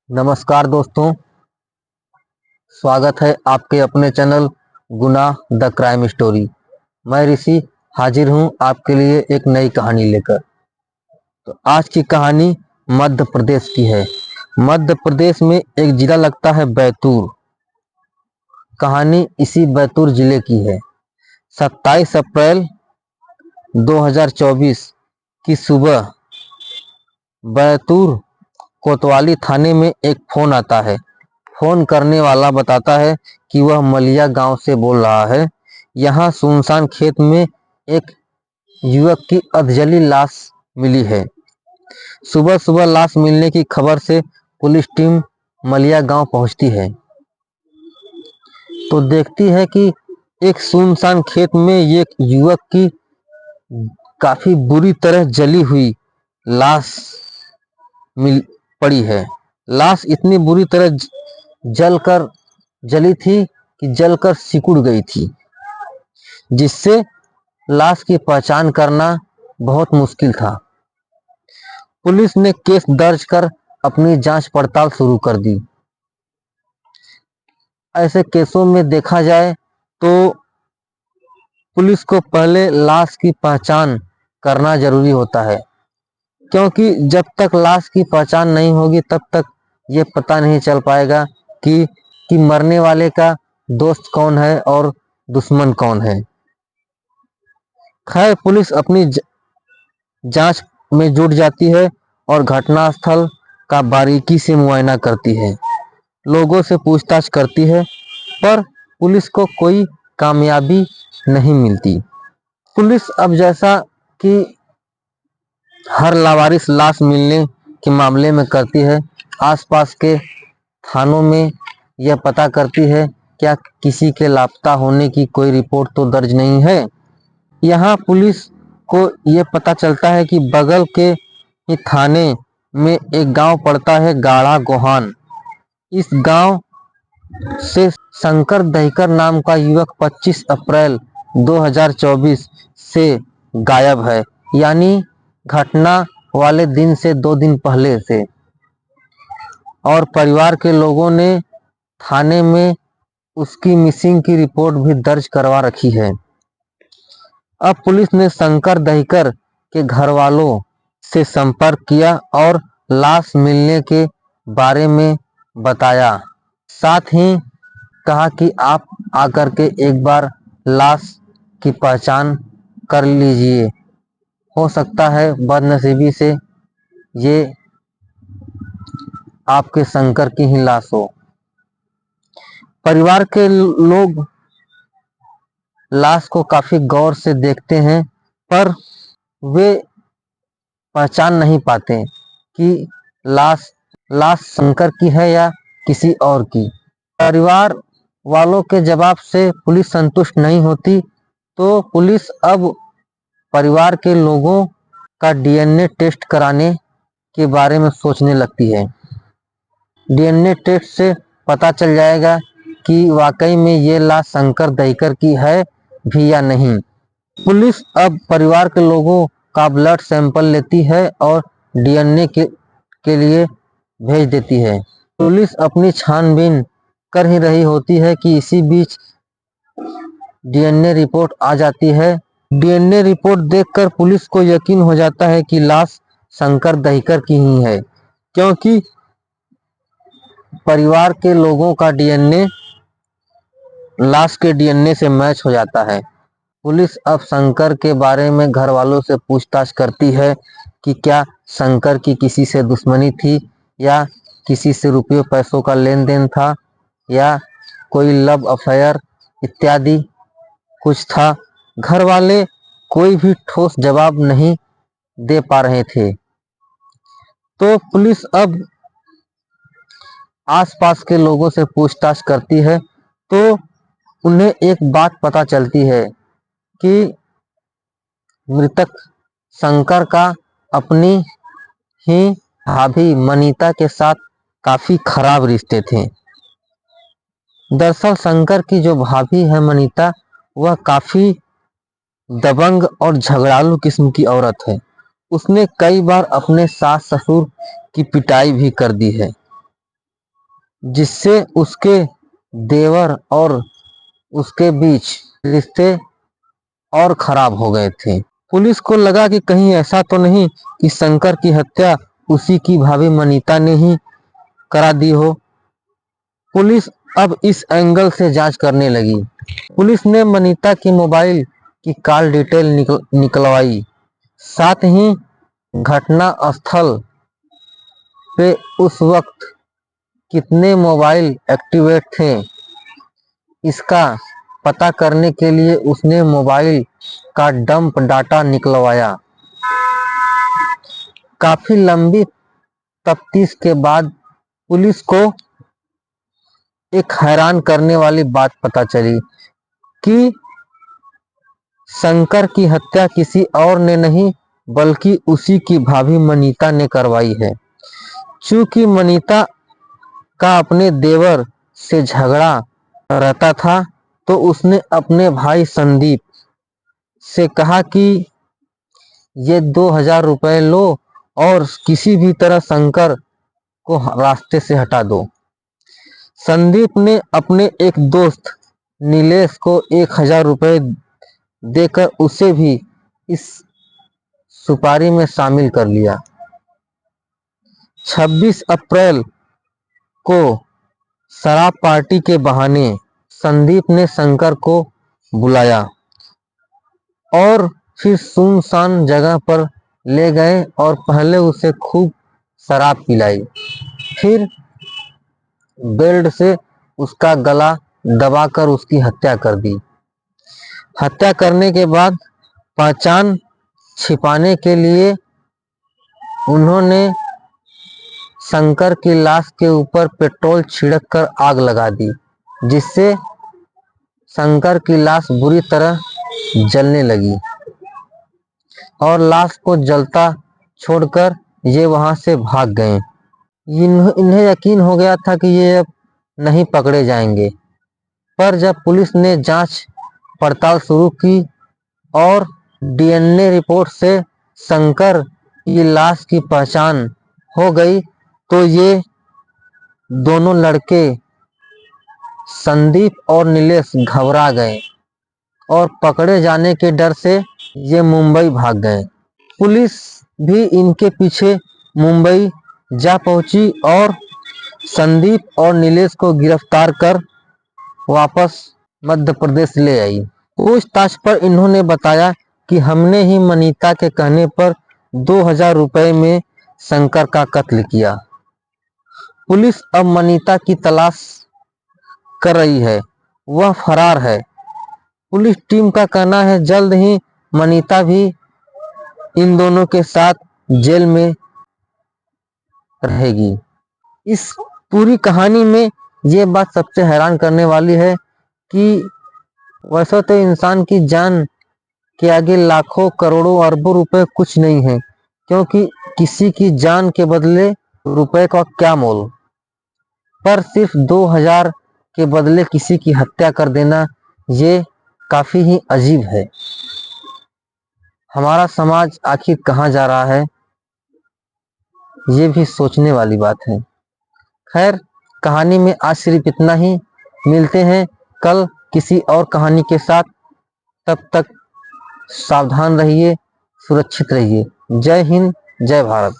नमस्कार दोस्तों, स्वागत है आपके अपने चैनल गुनाह द क्राइम स्टोरी। मैं ऋषि हाजिर हूं आपके लिए एक नई कहानी लेकर। तो आज की कहानी मध्य प्रदेश की है। मध्य प्रदेश में एक जिला लगता है बैतूल। कहानी इसी बैतूल जिले की है। 27 अप्रैल 2024 की सुबह बैतूल कोतवाली थाने में एक फोन आता है। फोन करने वाला बताता है कि वह मलिया गांव से बोल रहा है। यहाँ सुनसान खेत में एक युवक की अधजली लाश मिली है। सुबह सुबह लाश मिलने की खबर से पुलिस टीम मलिया गांव पहुंचती है तो देखती है कि एक सुनसान खेत में एक युवक की काफी बुरी तरह जली हुई लाश मिल पड़ी है। लाश इतनी बुरी तरह जलकर जली थी कि जलकर सिकुड़ गई थी, जिससे लाश की पहचान करना बहुत मुश्किल था। पुलिस ने केस दर्ज कर अपनी जांच पड़ताल शुरू कर दी। ऐसे केसों में देखा जाए तो पुलिस को पहले लाश की पहचान करना जरूरी होता है, क्योंकि जब तक लाश की पहचान नहीं होगी तब तक ये पता नहीं चल पाएगा कि मरने वाले का दोस्त कौन है और दुश्मन कौन है। खैर, पुलिस अपनी जांच में जुट जाती है और घटनास्थल का बारीकी से मुआयना करती है, लोगों से पूछताछ करती है, पर पुलिस को कोई कामयाबी नहीं मिलती। पुलिस अब जैसा कि हर लावारिस लाश मिलने के मामले में करती है, आसपास के थानों में यह पता करती है क्या किसी के लापता होने की कोई रिपोर्ट तो दर्ज नहीं है। यहाँ पुलिस को यह पता चलता है कि बगल के ही थाने में एक गांव पड़ता है गाढ़ा गोहान। इस गांव से शंकर दहीकर नाम का युवक 25 अप्रैल 2024 से गायब है, यानी घटना वाले दिन से 2 दिन पहले से। और परिवार के लोगों ने थाने में उसकी मिसिंग की रिपोर्ट भी दर्ज करवा रखी है। अब पुलिस ने शंकर दहीकर के घर वालों से संपर्क किया और लाश मिलने के बारे में बताया। साथ ही कहा कि आप आकर के एक बार लाश की पहचान कर लीजिए, हो सकता है बदनसीबी से ये आपके शंकर की ही लाश हो। परिवार के लोग लाश को काफी गौर से देखते हैं, पर वे पहचान नहीं पाते कि लाश शंकर की है या किसी और की। परिवार वालों के जवाब से पुलिस संतुष्ट नहीं होती, तो पुलिस अब परिवार के लोगों का डीएनए टेस्ट कराने के बारे में सोचने लगती है। डीएनए टेस्ट से पता चल जाएगा कि वाकई में ये लाश शंकर दहीकर की है भी या नहीं। पुलिस अब परिवार के लोगों का ब्लड सैंपल लेती है और डीएनए के लिए भेज देती है। पुलिस अपनी छानबीन कर ही रही होती है कि इसी बीच डीएनए रिपोर्ट आ जाती है। डीएनए रिपोर्ट देखकर पुलिस को यकीन हो जाता है कि लाश शंकर दहीकर की ही है, क्योंकि परिवार के लोगों का डीएनए लाश के डीएनए से मैच हो जाता है। पुलिस अब शंकर के बारे में घर वालों से पूछताछ करती है कि क्या शंकर की किसी से दुश्मनी थी या किसी से रुपये पैसों का लेन देन था या कोई लव अफेयर इत्यादि कुछ था। घर वाले कोई भी ठोस जवाब नहीं दे पा रहे थे, तो पुलिस अब आसपास के लोगों से पूछताछ करती है तो उन्हें एक बात पता चलती है कि मृतक शंकर का अपनी ही भाभी मनीता के साथ काफी खराब रिश्ते थे। दरअसल शंकर की जो भाभी है मनीता, वह काफी दबंग और झगड़ालू किस्म की औरत है। उसने कई बार अपने सास ससुर की पिटाई भी कर दी है। जिससे उसके देवर और उसके बीच रिश्ते और खराब हो गए थे। पुलिस को लगा कि कहीं ऐसा तो नहीं कि शंकर की हत्या उसी की भाभी मनीता ने ही करा दी हो। पुलिस अब इस एंगल से जांच करने लगी। पुलिस ने मनीता की मोबाइल की कॉल डिटेल निकलवाई। साथ ही घटना स्थल पे उस वक्त कितने मोबाइल एक्टिवेट थे, इसका पता करने के लिए उसने मोबाइल का डंप डाटा निकलवाया। काफी लंबी तफ्तीश के बाद पुलिस को एक हैरान करने वाली बात पता चली कि शंकर की हत्या किसी और ने नहीं बल्कि उसी की भाभी मनीता ने करवाई है। चूंकि मनीता का अपने देवर से झगड़ा रहता था, तो उसने अपने भाई संदीप से कहा कि ये 2000 रुपए लो और किसी भी तरह शंकर को रास्ते से हटा दो। संदीप ने अपने एक दोस्त नीलेश को 1000 रुपए देकर उसे भी इस सुपारी में शामिल कर लिया। 26 अप्रैल को शराब पार्टी के बहाने संदीप ने शंकर को बुलाया और फिर सुनसान जगह पर ले गए और पहले उसे खूब शराब पिलाई। फिर बेल्ट से उसका गला दबाकर उसकी हत्या कर दी। हत्या करने के बाद पहचान छिपाने के लिए उन्होंने शंकर की लाश के ऊपर पेट्रोल छिड़क कर आग लगा दी, जिससे शंकर की लाश बुरी तरह जलने लगी और लाश को जलता छोड़कर ये वहां से भाग गए। इन्हें यकीन हो गया था कि ये अब नहीं पकड़े जाएंगे, पर जब पुलिस ने जांच पड़ताल शुरू की और डीएनए रिपोर्ट से शंकर की लाश की पहचान हो गई, तो ये दोनों लड़के संदीप और नीलेश घबरा गए और पकड़े जाने के डर से ये मुंबई भाग गए। पुलिस भी इनके पीछे मुंबई जा पहुंची और संदीप और नीलेश को गिरफ्तार कर वापस मध्य प्रदेश ले आई। पूछताछ पर इन्होंने बताया कि हमने ही मनीता के कहने पर 2000 रुपए में शंकर का कत्ल किया। पुलिस अब मनीता की तलाश कर रही है, वह फरार है। पुलिस टीम का कहना है जल्द ही मनीता भी इन दोनों के साथ जेल में रहेगी। इस पूरी कहानी में ये बात सबसे हैरान करने वाली है कि वैसे तो इंसान की जान के आगे लाखों करोड़ों अरबों रुपए कुछ नहीं है, क्योंकि किसी की जान के बदले रुपए का क्या मोल, पर सिर्फ 2000 के बदले किसी की हत्या कर देना ये काफी ही अजीब है। हमारा समाज आखिर कहाँ जा रहा है, ये भी सोचने वाली बात है। खैर, कहानी में आज सिर्फ इतना ही। मिलते हैं कल किसी और कहानी के साथ। तब तक सावधान रहिए, सुरक्षित रहिए। जय हिंद, जय भारत।